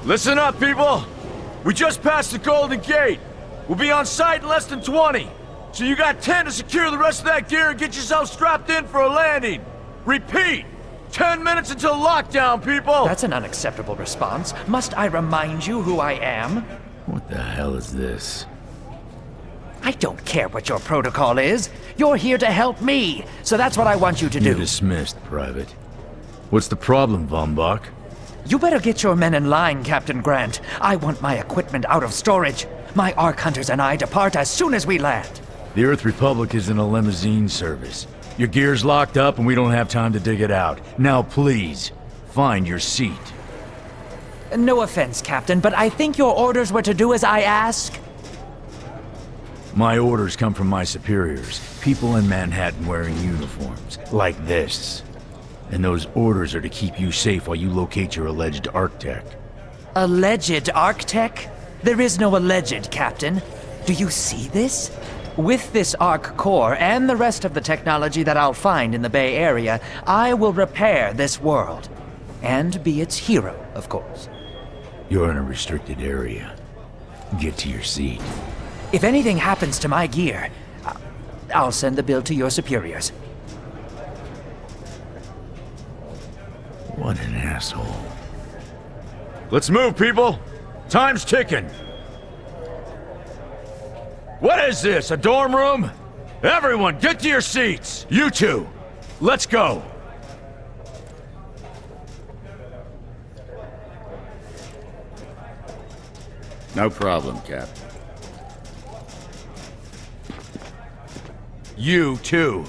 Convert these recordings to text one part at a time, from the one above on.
Listen up, people! We just passed the Golden Gate. We'll be on site in less than 20. So you got 10 to secure the rest of that gear and get yourself strapped in for a landing. Repeat! 10 minutes until lockdown, people! That's an unacceptable response. Must I remind you who I am? What the hell is this? I don't care what your protocol is. You're here to help me, so that's what I want you to do. You're dismissed, Private. What's the problem, Von Bach? You better get your men in line, Captain Grant. I want my equipment out of storage. My Arkhunters and I depart as soon as we land. The Earth Republic is in a limousine service. Your gear's locked up and we don't have time to dig it out. Now please, find your seat. No offense, Captain, but I think your orders were to do as I ask. My orders come from my superiors. People in Manhattan wearing uniforms, like this. And those orders are to keep you safe while you locate your alleged Arc-Tech. Alleged Arc-Tech? There is no alleged, Captain. Do you see this? With this Arc core and the rest of the technology that I'll find in the Bay Area, I will repair this world. And be its hero, of course. You're in a restricted area. Get to your seat. If anything happens to my gear, I'll send the bill to your superiors. What an asshole. Let's move, people! Time's ticking! What is this, a dorm room? Everyone, get to your seats! You two, let's go! No problem, Cap. You too.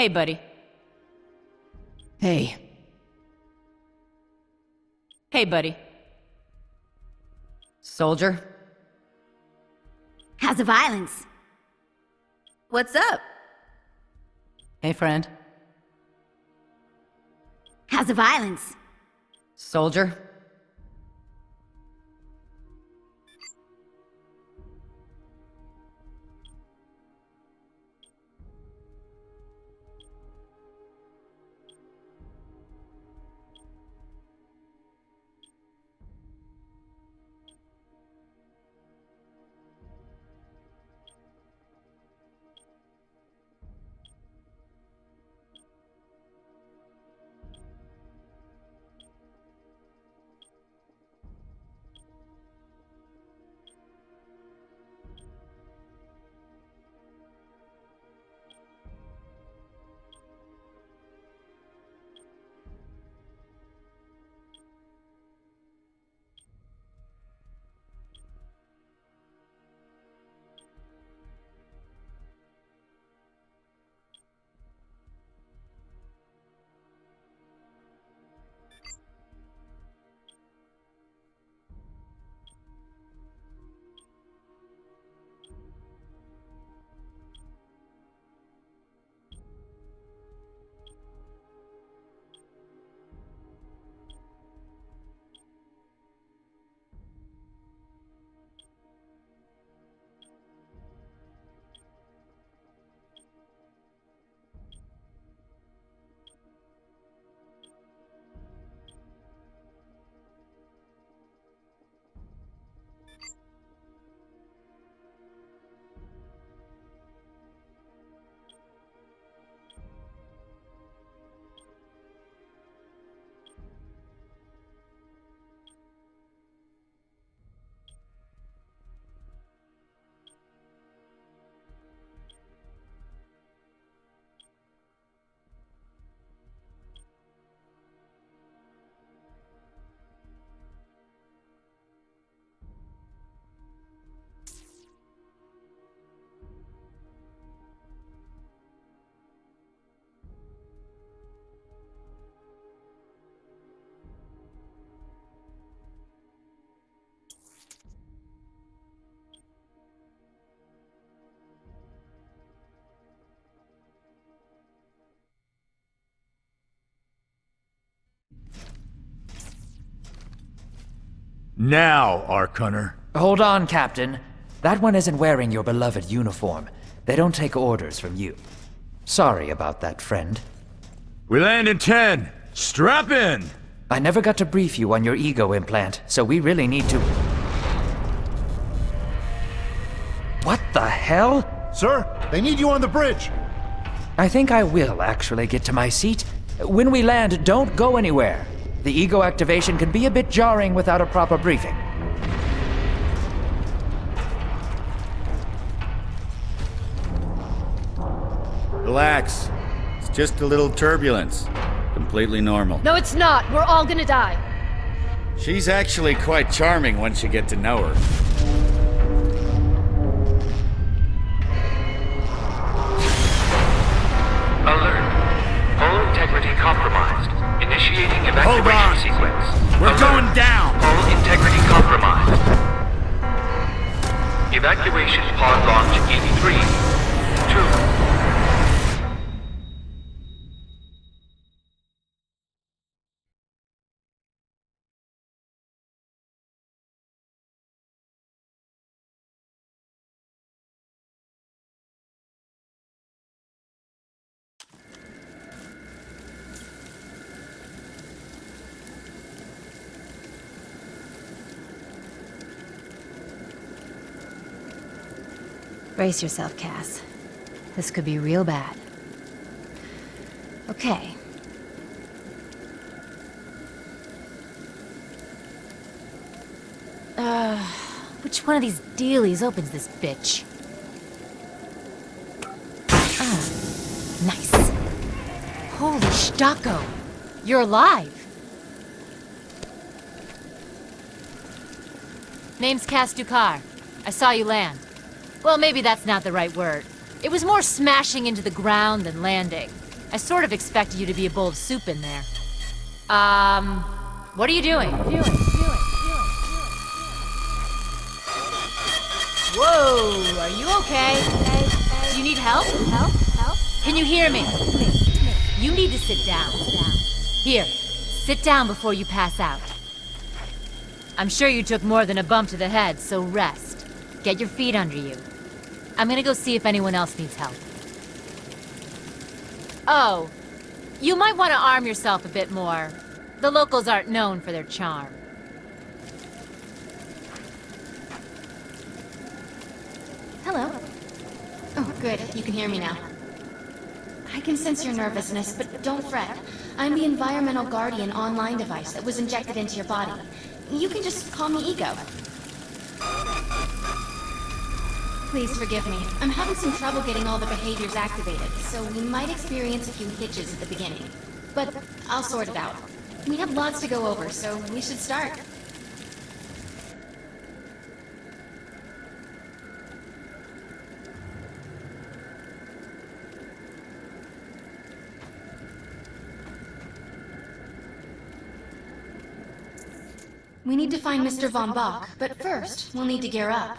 Hey, buddy. Hey. Hey, buddy. Soldier? How's the violence? What's up? Hey, friend. How's the violence? Soldier? Now, Arkhunter. Hold on, Captain. That one isn't wearing your beloved uniform. They don't take orders from you. Sorry about that, friend. We land in 10. Strap in! I never got to brief you on your ego implant, so we really need to... What the hell? Sir, they need you on the bridge. I think I will actually get to my seat. When we land, don't go anywhere. The ego activation can be a bit jarring without a proper briefing. Relax. It's just a little turbulence. Completely normal. No, it's not. We're all gonna die. She's actually quite charming once you get to know her. Alert. Hull integrity compromised. Initiating Hold evacuation on. sequence. We're Alert. going down. Hull integrity compromised. Evacuation pod launch in 3, 2... Brace yourself, Cass. This could be real bad. Okay. Which one of these dealies opens this bitch? Nice. Holy shtako! You're alive! Name's Cass Dukar. I saw you land. Well, maybe that's not the right word. It was more smashing into the ground than landing. I sort of expected you to be a bowl of soup in there. What are you doing? Whoa, are you okay? Do you need help? Can you hear me? You need to sit down. Here, sit down before you pass out. I'm sure you took more than a bump to the head, so rest. Get your feet under you. I'm gonna go see if anyone else needs help. Oh, you might want to arm yourself a bit more. The locals aren't known for their charm. Hello. Oh, good. You can hear me now. I can sense your nervousness, but don't fret. I'm the environmental guardian online device that was injected into your body. You can just call me Ego. Please forgive me. I'm having some trouble getting all the behaviors activated, so we might experience a few hitches at the beginning. But I'll sort it out. We have lots to go over, so we should start. We need to find Mr. Von Bach, but first, we'll need to gear up.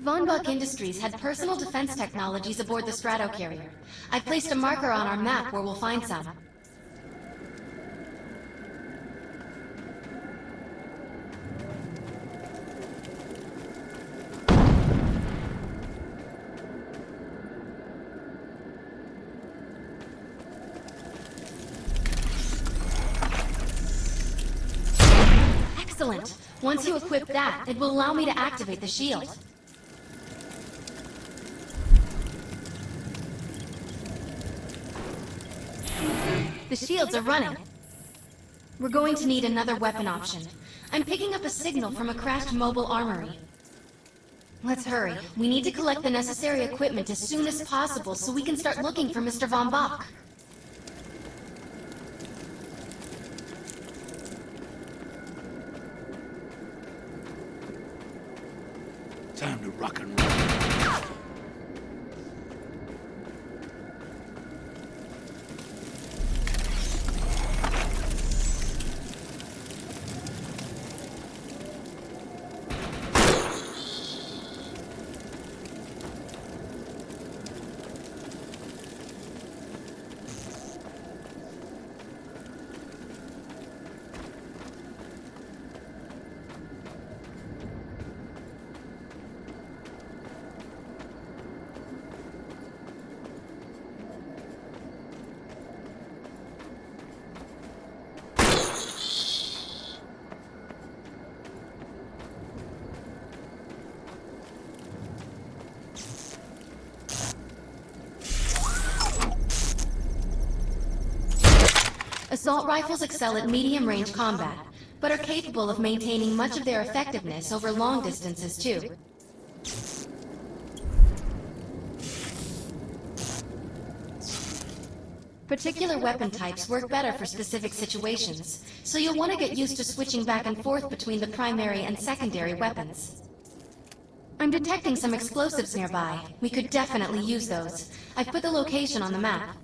Von Bach Industries had personal defense technologies aboard the Stratocarrier. I've placed a marker on our map where we'll find some. Excellent! Once you equip that, it will allow me to activate the shield. The shields are running. We're going to need another weapon option. I'm picking up a signal from a crashed mobile armory. Let's hurry. We need to collect the necessary equipment as soon as possible so we can start looking for Mr. Von Bach. Time to rock and roll. Assault rifles excel at medium-range combat, but are capable of maintaining much of their effectiveness over long distances too. Particular weapon types work better for specific situations, so you'll want to get used to switching back and forth between the primary and secondary weapons. I'm detecting some explosives nearby. We could definitely use those. I've put the location on the map.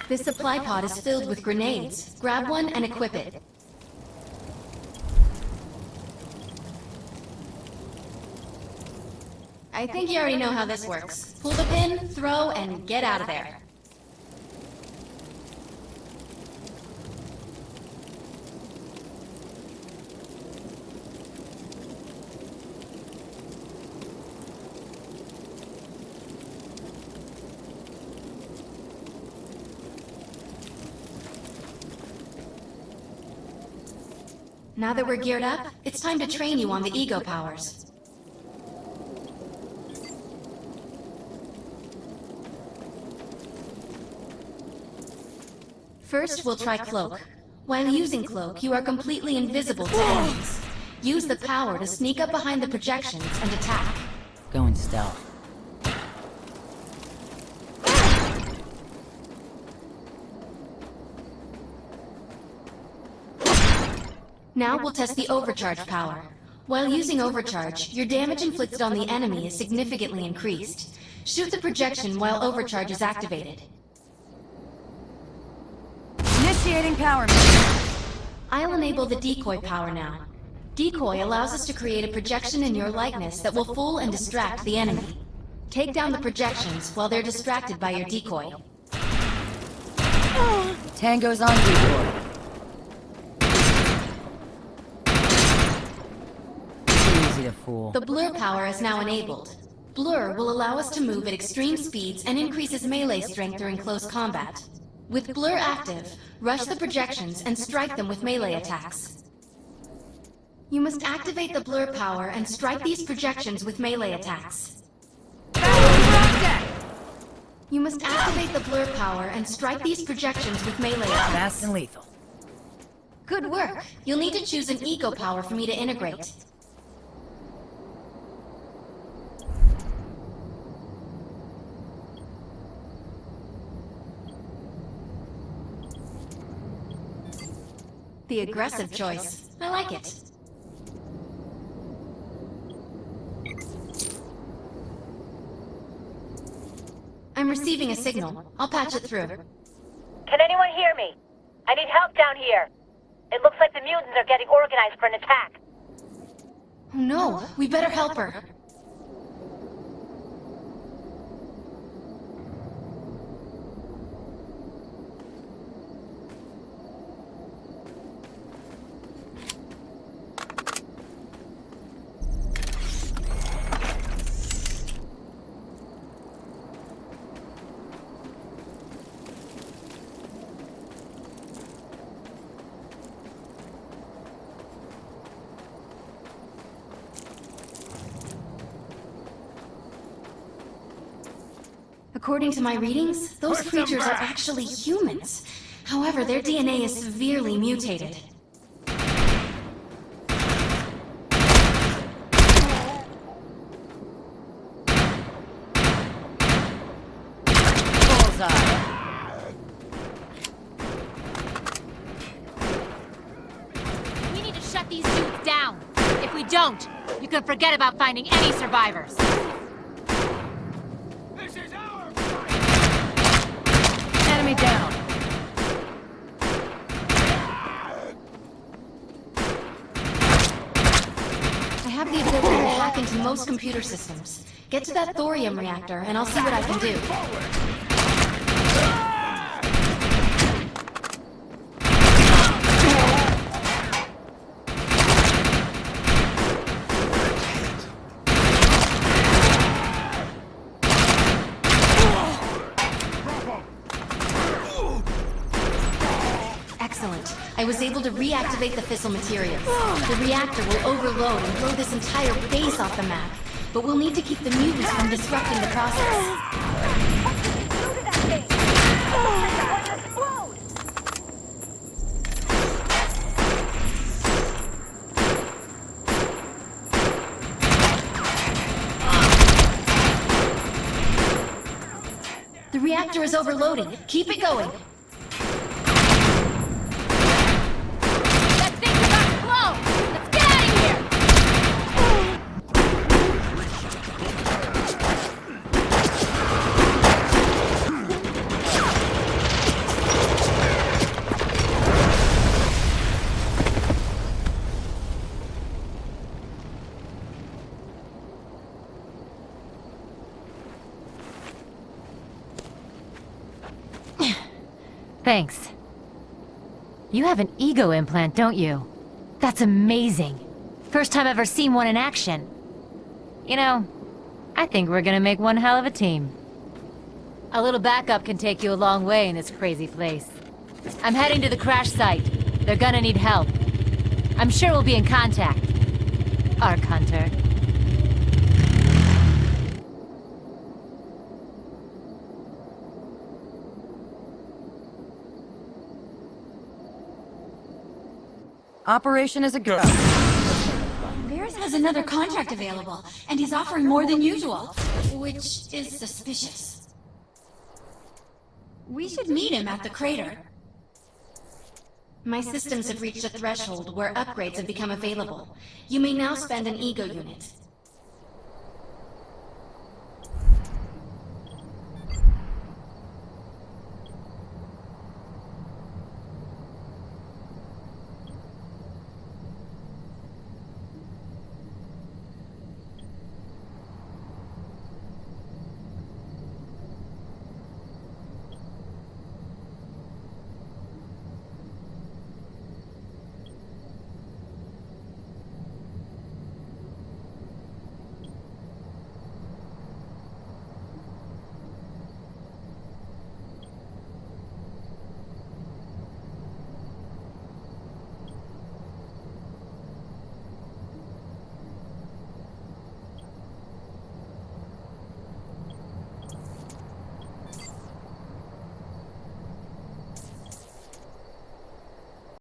This supply pod is filled with grenades. Grab one and equip it. I think you already know how this works. Pull the pin, throw, and get out of there. Now that we're geared up, it's time to train you on the ego powers. First, we'll try Cloak. While using Cloak, you are completely invisible to enemies. Use the power to sneak up behind the projections and attack. Going stealth. Now we'll test the overcharge power. While using overcharge, your damage inflicted on the enemy is significantly increased. Shoot the projection while overcharge is activated. Initiating power. I'll enable the decoy power now. Decoy allows us to create a projection in your likeness that will fool and distract the enemy. Take down the projections while they're distracted by your decoy. Tango's on decoy. A fool. The blur power is now enabled. Blur will allow us to move at extreme speeds and increases melee strength during close combat. With blur active, rush the projections and strike them with melee attacks. You must activate the blur power and strike these projections with melee attacks. You must activate the blur power and strike these projections with melee attacks. Fast and lethal. Good work. You'll need to choose an ego power for me to integrate. The aggressive choice. I like it. I'm receiving a signal. I'll patch it through. Can anyone hear me? I need help down here. It looks like the mutants are getting organized for an attack. Oh no, we better help her. According to my readings, those creatures are actually humans. However, their DNA is severely mutated. shut these dudes down. If we don't, you can forget about finding any survivors. This is our Enemy down. I have the ability to hack into most computer systems. Get to that thorium reactor, and I'll see what I can do. Excellent. I was able to reactivate the fissile materials. The reactor will overload and blow this entire base off the map. But we'll need to keep the mutants from disrupting the process. The reactor is overloading. Keep it going. That thing's about to blow! Let's get out of here! Thanks. You have an ego implant, don't you? That's amazing. First time I've ever seen one in action. You know, I think we're gonna make one hell of a team. A little backup can take you a long way in this crazy place. I'm heading to the crash site. They're gonna need help. I'm sure we'll be in contact. Arkhunter. Operation is a go. Varys has another contract available, and he's offering more than usual, which is suspicious. We should meet him at the crater. My systems have reached a threshold where upgrades have become available. You may now spend an ego unit.